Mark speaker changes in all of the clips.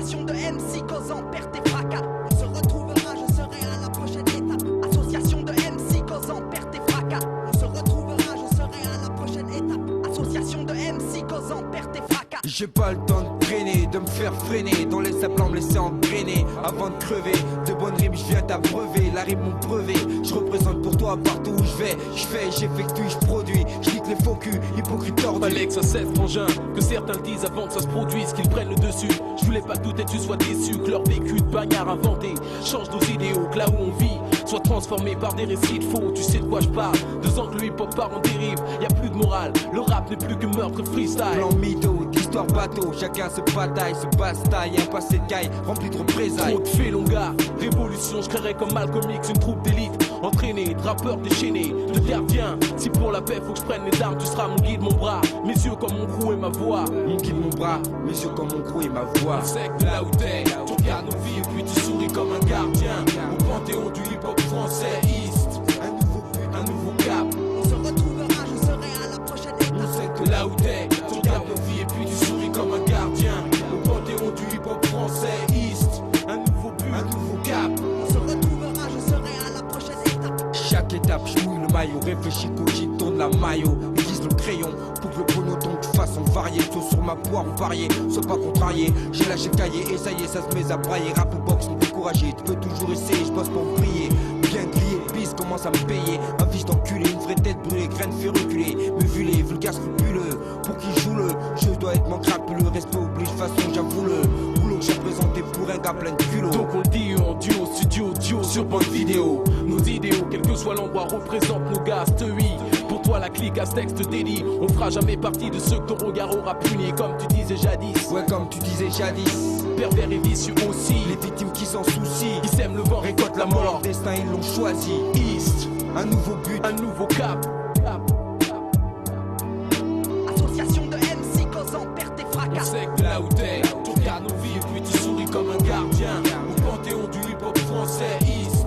Speaker 1: Association de MC causant perte et fracas. On se retrouvera, je serai à la prochaine étape. Association de MC causant perte et fracas. On se retrouvera, je serai à la prochaine étape. Association de MC causant perte et fracas.
Speaker 2: J'ai pas le temps de traîner, de me faire freiner. Dans les sables me laisser engrainer avant de crever. De bonnes rimes, je viens t'abreuver. La rime, mon brevet. Je représente pour toi partout où je vais. Je fais, j'effectue, je produis. Je nique les faux culs, hypocrite tordu.
Speaker 3: Alex a 16 frangins, que certains disent avant que ça se produise, qu'ils prennent le dessus. Je voulais pas que tout et tu sois déçu, que leur vécu de bagnard inventé change nos idéaux, que là où on vit soit transformé par des récits de faux. Tu sais de quoi je parle, 2 ans que le hip-hop part en dérive. Y a plus de morale, le rap n'est plus que meurtre freestyle.
Speaker 2: Plan mytho, d'histoire bateau. Chacun se bataille, se bastaille. Un passé de caille rempli de représailles.
Speaker 3: Trop de faits longs gars, révolution, je créerais comme Malcolm X une troupe d'élite. Entraînés, de rappeurs déchaînés, de gardiens. Si pour la paix faut que je prenne les armes, tu seras mon guide, mon bras. Mes yeux comme mon crew et ma voix.
Speaker 2: Mon guide, mon bras, mes yeux comme mon crew et ma voix.
Speaker 3: On sait que là où t'es, tu regardes nos vies et puis tu souris comme un gardien. Au panthéon du hip-hop français, East. Un nouveau cap.
Speaker 1: On se retrouvera, je serai à la prochaine étape.
Speaker 3: On sait que là où t'es, tu regardes nos vies et puis tu souris comme un gardien. Au panthéon du hip-hop français, East. Un nouveau but, un nouveau cap.
Speaker 1: On se retrouvera, je serai à la prochaine étape.
Speaker 2: Chaque étape, je mouille le maillot. Réfléchis, cogite, tourne la maillot. Utilise le crayon pour que le pronoton de façon variée. Saut sur ma poire ou varié, sois pas contrarié. J'ai lâché le cahier et ça y est, ça se met à brailler. Rap ou boxe, me décourager. Tu peux toujours essayer, je bosse pour briller. Bien grillé, bis commence à me payer. Un fils d'enculé, une vraie tête brûlée, graine fait reculer. Me vu les vulgaires scrupuleux. Pour qui joue le jeu doit être mon crapuleux. Respect oblige, façon j'avoue le boulot que j'ai présenté pour un gars plein de culot.
Speaker 3: Donc on le dit en duo, studio, duo sur bande vidéo. Nos idéaux, quel que soit l'endroit, représentent nos gars, oui. Pour toi la clique à ce texte délit. On fera jamais partie de ceux que ton regard aura puni. Comme tu disais jadis.
Speaker 2: Ouais, comme tu disais jadis.
Speaker 3: Pervers et vicieux aussi.
Speaker 2: Les victimes qui s'en soucient,
Speaker 3: Qui sèment le vent, récoltent la mort.
Speaker 2: leur destin ils l'ont choisi.
Speaker 3: East,
Speaker 2: Un nouveau but,
Speaker 3: un nouveau cap.
Speaker 1: Association de MC causant perte et
Speaker 3: On
Speaker 1: fracas.
Speaker 3: sait que là où t'es, tu regardes nos vies et puis tu souris comme un gardien. Au panthéon du hip-hop français, East.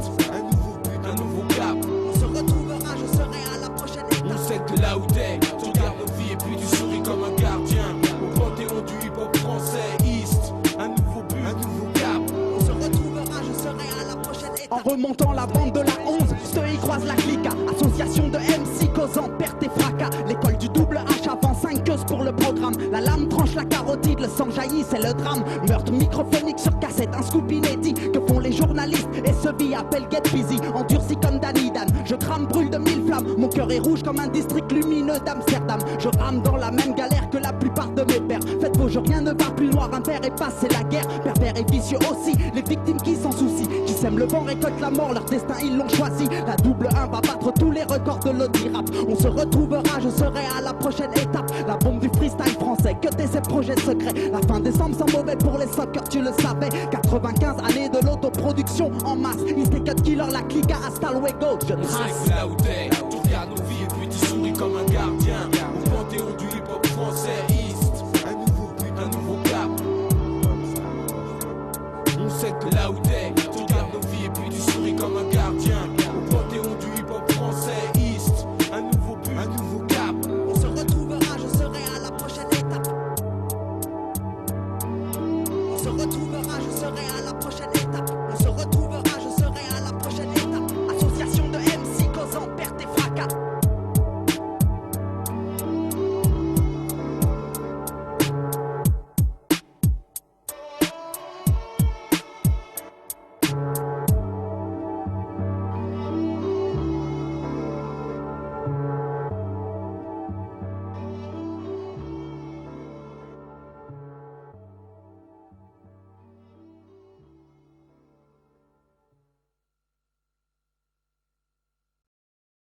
Speaker 3: Un nouveau cap.
Speaker 1: On se retrouvera, je serai à la prochaine
Speaker 3: On
Speaker 1: étape.
Speaker 3: sait que là où t'es, tu regardes nos vies et puis tu souris comme un gardien. Au panthéon du hip-hop français, East. Un nouveau but, un nouveau cap.
Speaker 1: On se retrouvera, je serai à la prochaine étape.
Speaker 4: En remontant la bande de la 11, ceux y croisent la clique. Association de MC causant perte et fracas. L'école du double H avant 5 queues pour le programme. La lame tranche la carotide, le sang jaillit, c'est le drame. Meurtre microphonique sur cassette, un scoop inédit. Que font les journalistes et ce vie appelle Get Busy. Endurci comme Danny Dan, je crame, brûle de 1000 flammes. Mon cœur est rouge comme un district lumineux d'Amsterdam. Je rame dans la même galère que la plupart de mes pères. Faites vos jeux, rien ne va plus noir. Un père est passé la guerre, pervers et vicieux aussi. Les victimes qui s'en soucient, qui sèment le vent, récoltent la mort. Leur destin ils l'ont choisi. La double 1 va battre tous les records de l'audi rap. On se retrouvera, je serai à la prochaine étape. La bombe du freestyle français, que t'es ces projets secrets. La fin décembre sans mauvais pour les suckers, tu le savais. 95 années de l'autoproduction en masse. Instinct Cut Killer, la clique à hasta luego. Je
Speaker 3: On sait
Speaker 4: trace.
Speaker 3: que là où t'es, tu regardes nos vies